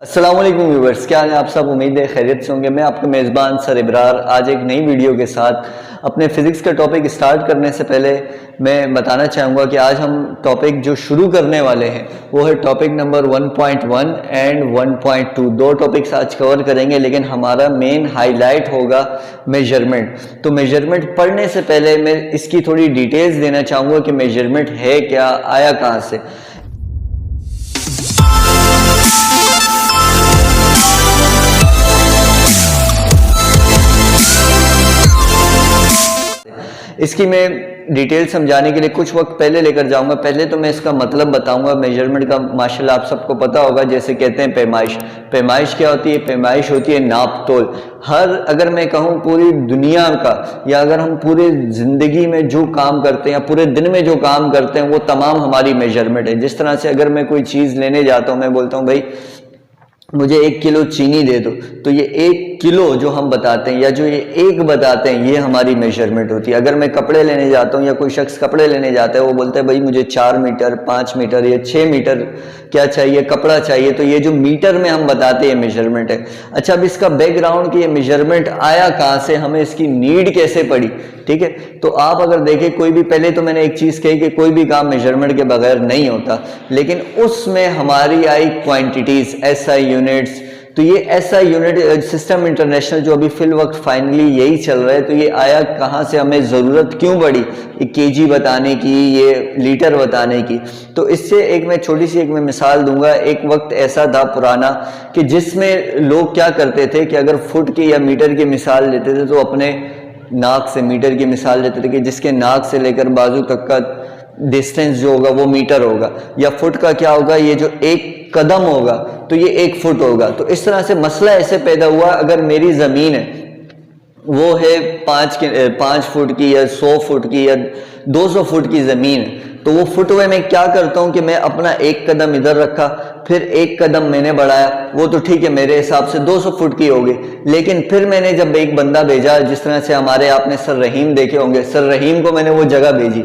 السلام علیکم ویورز، کیا حال ہے آپ سب؟ امید ہے خیریت سے ہوں گے۔ میں آپ کا میزبان سر ابرار آج ایک نئی ویڈیو کے ساتھ اپنے فزکس کا ٹاپک سٹارٹ کرنے سے پہلے میں بتانا چاہوں گا کہ آج ہم ٹاپک جو شروع کرنے والے ہیں وہ ہے ٹاپک نمبر 1.1 اینڈ 1.2۔ دو ٹاپکس آج کور کریں گے، لیکن ہمارا مین ہائی لائٹ ہوگا میجرمنٹ۔ تو میجرمنٹ پڑھنے سے پہلے میں اس کی تھوڑی ڈیٹیلز دینا چاہوں گا کہ میجرمنٹ ہے کیا، آیا کہاں سے۔ اس کی میں ڈیٹیل سمجھانے کے لیے کچھ وقت پہلے لے کر جاؤں گا۔ پہلے تو میں اس کا مطلب بتاؤں گا میجرمنٹ کا۔ ماشاءاللہ آپ سب کو پتا ہوگا، جیسے کہتے ہیں پیمائش۔ پیمائش کیا ہوتی ہے؟ پیمائش ہوتی ہے ناپ تول۔ اگر میں کہوں پوری دنیا کا، یا اگر ہم پورے زندگی میں جو کام کرتے ہیں یا پورے دن میں جو کام کرتے ہیں وہ تمام ہماری میجرمنٹ ہے۔ جس طرح سے اگر میں کوئی چیز لینے جاتا ہوں، میں بولتا ہوں بھائی مجھے 1 کلو چینی دے دو، تو یہ 1 کلو جو ہم بتاتے ہیں یا جو یہ 1 بتاتے ہیں، یہ ہماری میجرمنٹ ہوتی ہے۔ اگر میں کپڑے لینے جاتا ہوں یا کوئی شخص کپڑے لینے جاتا ہے، وہ بولتا ہے بھائی مجھے 4 میٹر 5 میٹر یا 6 میٹر کیا چاہیے، کپڑا چاہیے، تو یہ جو میٹر میں ہم بتاتے ہیں میجرمنٹ ہے۔ اچھا، اب اس کا بیک گراؤنڈ کہ یہ میجرمنٹ آیا کہاں سے، ہمیں اس کی نیڈ کیسے پڑی، ٹھیک ہے؟ تو آپ اگر دیکھیں کوئی بھی، پہلے تو میں نے ایک چیز کہی کہ کوئی بھی کام میجرمنٹ کے بغیر نہیں ہوتا، لیکن اس میں ہماری آئی کوانٹیٹیز، ایس آئی یونٹس۔ تو یہ S I unit system international جو ابھی فی الوقت فائنلی یہی چل رہا ہے، تو یہ آیا کہاں سے، ہمیں ضرورت کیوں پڑی یہ کے جی بتانے کی، یہ لیٹر بتانے کی۔ تو اس سے ایک میں چھوٹی سی میں مثال دوں گا۔ ایک وقت ایسا تھا پرانا کہ جس میں لوگ کیا کرتے تھے کہ اگر فٹ کی یا میٹر کی مثال لیتے تھے تو اپنے ناک سے میٹر کی مثال لیتے تھے کہ جس کے ناک سے لے کر بازو تک کا ڈسٹینس جو ہوگا وہ میٹر ہوگا، یا فٹ کا کیا ہوگا، یہ جو 1 قدم ہوگا تو یہ 1 فٹ ہوگا۔ تو اس طرح سے مسئلہ ایسے پیدا ہوا، اگر میری زمین ہے وہ ہے 5 فٹ کی یا 100 فٹ کی یا 200 فٹ کی زمین ہے، تو وہ فٹ وے میں کیا کرتا ہوں کہ میں اپنا 1 قدم ادھر رکھا، پھر 1 قدم میں نے بڑھایا، وہ تو ٹھیک ہے میرے حساب سے 200 فٹ کی ہوگی۔ لیکن پھر میں نے جب ایک بندہ بھیجا، جس طرح سے ہمارے آپ نے سر رحیم دیکھے ہوں گے، سر رحیم کو میں نے وہ جگہ بھیجی،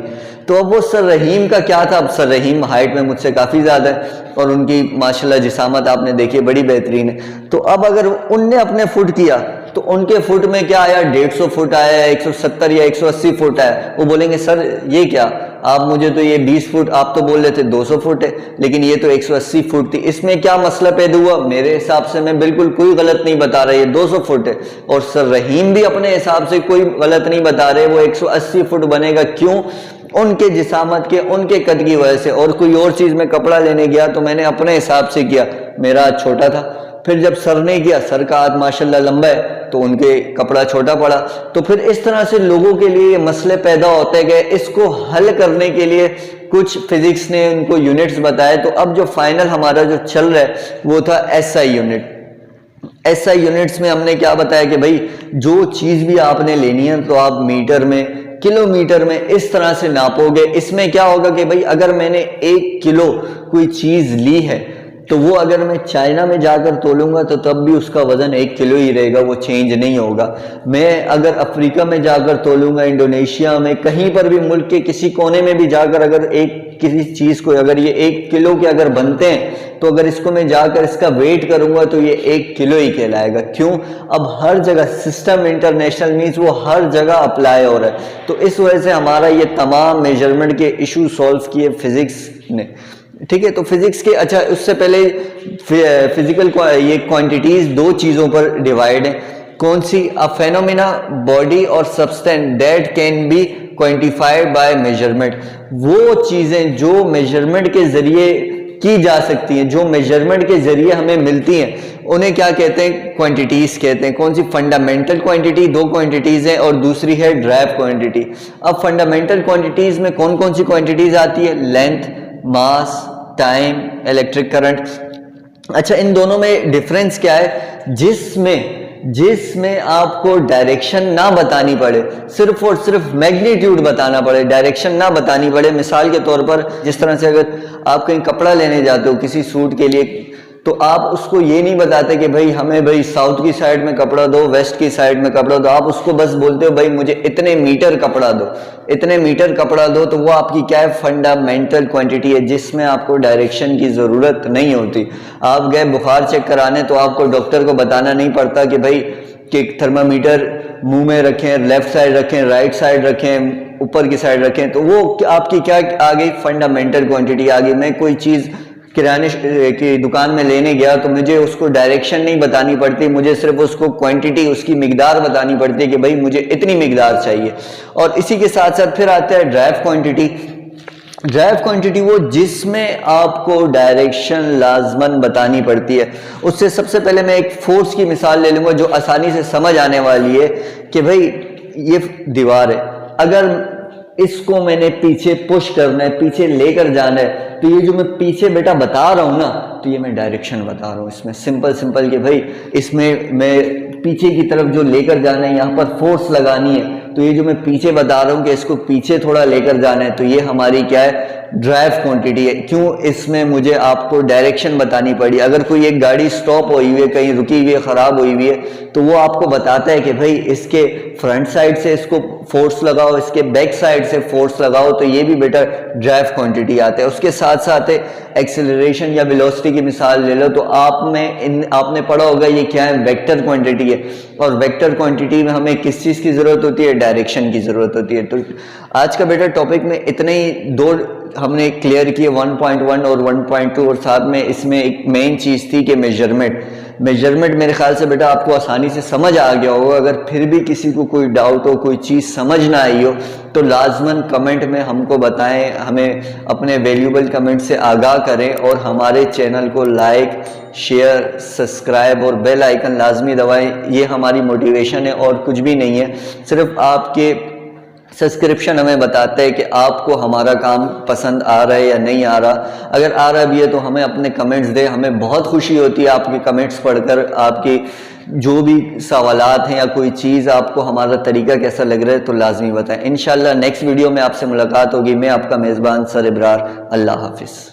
تو اب وہ سر رحیم کا کیا تھا، اب سر رحیم ہائٹ میں مجھ سے کافی زیادہ ہے اور ان کی ماشاءاللہ جسامت آپ نے دیکھی بڑی بہترین ہے۔ تو اب اگر ان نے اپنے فٹ کیا تو ان کے فٹ میں کیا آیا، 150 فٹ آیا، 170 یا 180 فٹ آیا۔ وہ بولیں گے سر یہ کیا، آپ مجھے تو یہ 20 فٹ، آپ تو بول رہے تھے 200 فٹ ہے، لیکن یہ تو 180 فٹ تھی۔ اس میں کیا مسئلہ پیدا ہوا؟ میرے حساب سے میں بالکل کوئی غلط نہیں بتا رہا، یہ 200 فٹ ہے، اور سر رحیم بھی اپنے حساب سے کوئی غلط نہیں بتا رہے، وہ 180 فٹ بنے گا۔ کیوں؟ ان کے جسامت کے، ان کے قد کی وجہ سے۔ اور کوئی اور چیز میں کپڑا لینے گیا تو میں نے اپنے حساب سے کیا، میرا ہاتھ چھوٹا تھا، پھر جب سر نے کیا، سر کا ہاتھ ماشاءاللہ لمبا ہے تو ان کے کپڑا چھوٹا پڑا۔ تو پھر اس طرح سے لوگوں کے لیے یہ مسئلے پیدا ہوتے گئے۔ اس کو حل کرنے کے لیے کچھ فزکس نے ان کو یونٹس بتائے۔ تو اب جو فائنل ہمارا جو چل رہا ہے وہ تھا S I unit. S I units میں ہم نے کیا بتایا کہ بھائی جو چیز بھی آپ نے لینی ہے تو آپ میٹر میں، کلو میٹر میں اس طرح سے ناپو گے۔ اس میں کیا ہوگا کہ بھائی اگر میں نے 1 کلو کوئی چیز لی ہے تو وہ اگر میں چائنا میں جا کر تولوں گا تو تب بھی اس کا وزن 1 کلو ہی رہے گا، وہ چینج نہیں ہوگا۔ میں اگر افریقہ میں جا کر تولوں گا، انڈونیشیا میں، کہیں پر بھی ملک کے کسی کونے میں بھی جا کر اگر کسی چیز کو اگر یہ 1 کلو کے اگر بنتے ہیں تو اگر اس کو میں جا کر اس کا ویٹ کروں گا تو یہ 1 کلو ہی کہلائے گا۔ کیوں؟ اب ہر جگہ سسٹم انٹرنیشنل مینس وہ ہر جگہ اپلائی ہو رہا ہے۔ تو اس وجہ سے ہمارا یہ تمام میجرمنٹ کے ایشو سولو کیے فزکس نے، ٹھیک ہے؟ تو فزکس کے، اچھا اس سے پہلے فزیکل یہ کوانٹیٹیز 2 چیزوں پر ڈیوائیڈ ہیں۔ کون سی؟ فینومینا، باڈی اور substance that can be quantified by measurement. وہ چیزیں جو میجرمنٹ کے ذریعے کی جا سکتی ہیں، جو میجرمنٹ کے ذریعے ہمیں ملتی ہیں، انہیں کیا کہتے ہیں؟ کوانٹیٹیز کہتے ہیں۔ کون سی؟ فنڈامنٹل کوانٹیٹی، 2 کوانٹیٹیز ہیں، اور دوسری ہے ڈرائیو کوانٹیٹی۔ اب فنڈامنٹل کوانٹیٹیز میں کون کون سی کوانٹیٹیز آتی ہے؟ لینتھ، ماس، ٹائم، الیکٹرک کرنٹ۔ اچھا ان دونوں میں ڈیفرنس کیا ہے؟ جس میں آپ کو ڈائریکشن نہ بتانی پڑے، صرف اور صرف میگنیٹیوڈ بتانا پڑے، ڈائریکشن نہ بتانی پڑے۔ مثال کے طور پر جس طرح سے اگر آپ کہیں کپڑا لینے جاتے ہو کسی سوٹ کے لیے، تو آپ اس کو یہ نہیں بتاتے کہ بھائی ہمیں بھائی ساؤتھ کی سائڈ میں کپڑا دو، ویسٹ کی سائڈ میں کپڑا دو، آپ اس کو بس بولتے ہو بھائی مجھے اتنے میٹر کپڑا دو، اتنے میٹر کپڑا دو، تو وہ آپ کی کیا ہے، فنڈامنٹل کوانٹٹی ہے جس میں آپ کو ڈائریکشن کی ضرورت نہیں ہوتی۔ آپ گئے بخار چیک کرانے تو آپ کو ڈاکٹر کو بتانا نہیں پڑتا کہ بھائی کہ تھرمامیٹر منہ میں رکھیں، لیفٹ سائڈ رکھیں، رائٹ سائڈ رکھیں، اوپر کی سائڈ رکھیں، تو وہ آپ کی کیا آ گئی، فنڈامنٹل کوانٹٹی آ گئی۔ میں کوئی چیز کرانے کی دکان میں لینے گیا تو مجھے اس کو ڈائریکشن نہیں بتانی پڑتی، مجھے صرف اس کو کوانٹٹی، اس کی مقدار بتانی پڑتی ہے کہ بھائی مجھے اتنی مقدار چاہیے۔ اور اسی کے ساتھ ساتھ پھر آتا ہے ڈرائیو کوانٹٹی۔ ڈرائیو کوانٹٹی وہ جس میں آپ کو ڈائریکشن لازماً بتانی پڑتی ہے۔ اس سے سب سے پہلے میں ایک فورس کی مثال لے لوں گا جو آسانی سے سمجھ آنے والی ہے کہ بھائی یہ دیوار ہے، اگر اس کو میں نے پیچھے پش کرنا ہے، پیچھے لے کر جانا ہے، تو یہ جو میں پیچھے بیٹا بتا رہا ہوں نا، تو یہ میں ڈائریکشن بتا رہا ہوں اس میں، سمپل کہ بھائی اس میں پیچھے کی طرف جو لے کر جانا ہے، یہاں پر فورس لگانی ہے، تو یہ جو میں پیچھے بتا رہا ہوں کہ اس کو پیچھے تھوڑا لے کر جانا ہے، تو یہ ہماری کیا ہے، ڈرائیو کوانٹٹی ہے۔ کیوں؟ اس میں مجھے آپ کو ڈائریکشن بتانی پڑی۔ اگر کوئی ایک گاڑی سٹاپ ہوئی ہوئی ہے، کہیں رکی ہوئی ہے، خراب ہوئی ہوئی ہے، تو وہ آپ کو بتاتا ہے کہ بھائی اس کے فرنٹ سائڈ سے اس کو فورس لگاؤ، اس کے بیک سائڈ سے فورس لگاؤ، تو یہ بھی بیٹا ڈرائیو کوانٹٹی آتا ہے۔ اس کے ساتھ ساتھ ایکسیلریشن یا ویلوسٹی کی مثال لے لو، تو آپ نے پڑھا ہوگا یہ کیا ہے، ویکٹر کوانٹٹی ہے، اور ویکٹر کوانٹٹی میں ہمیں کس چیز کی ضرورت ہوتی ہے، ڈائریکشن کی ضرورت ہوتی ہے۔ تو آج کا بیٹا ٹاپک میں اتنے ہی دو ہم نے کلیئر کیے، 1.1 اور 1.2، اور ساتھ میں اس میں ایک مین چیز تھی کہ میجرمنٹ میرے خیال سے بیٹا آپ کو آسانی سے سمجھ آ گیا ہوگا۔ اگر پھر بھی کسی کو کوئی ڈاؤٹ ہو، کوئی چیز سمجھ نہ آئی ہو، تو لازماً کمنٹ میں ہم کو بتائیں، ہمیں اپنے ویلیوبل کمنٹ سے آگاہ کریں، اور ہمارے چینل کو لائک، شیئر، سبسکرائب اور بیل آئیکن لازمی دبائیں۔ یہ ہماری موٹیویشن ہے اور کچھ بھی نہیں ہے، صرف آپ کے سبسکرپشن ہمیں بتاتا ہے کہ آپ کو ہمارا کام پسند آ رہا ہے یا نہیں آ رہا۔ اگر آ رہا بھی ہے تو ہمیں اپنے کمنٹس دیں، ہمیں بہت خوشی ہوتی ہے آپ کے کمنٹس پڑھ کر۔ آپ کی جو بھی سوالات ہیں یا کوئی چیز آپ کو ہمارا طریقہ کیسا لگ رہا ہے تو لازمی بتائیں۔ انشاءاللہ نیکسٹ ویڈیو میں آپ سے ملاقات ہوگی۔ میں آپ کا میزبان سر ابرار، اللہ حافظ۔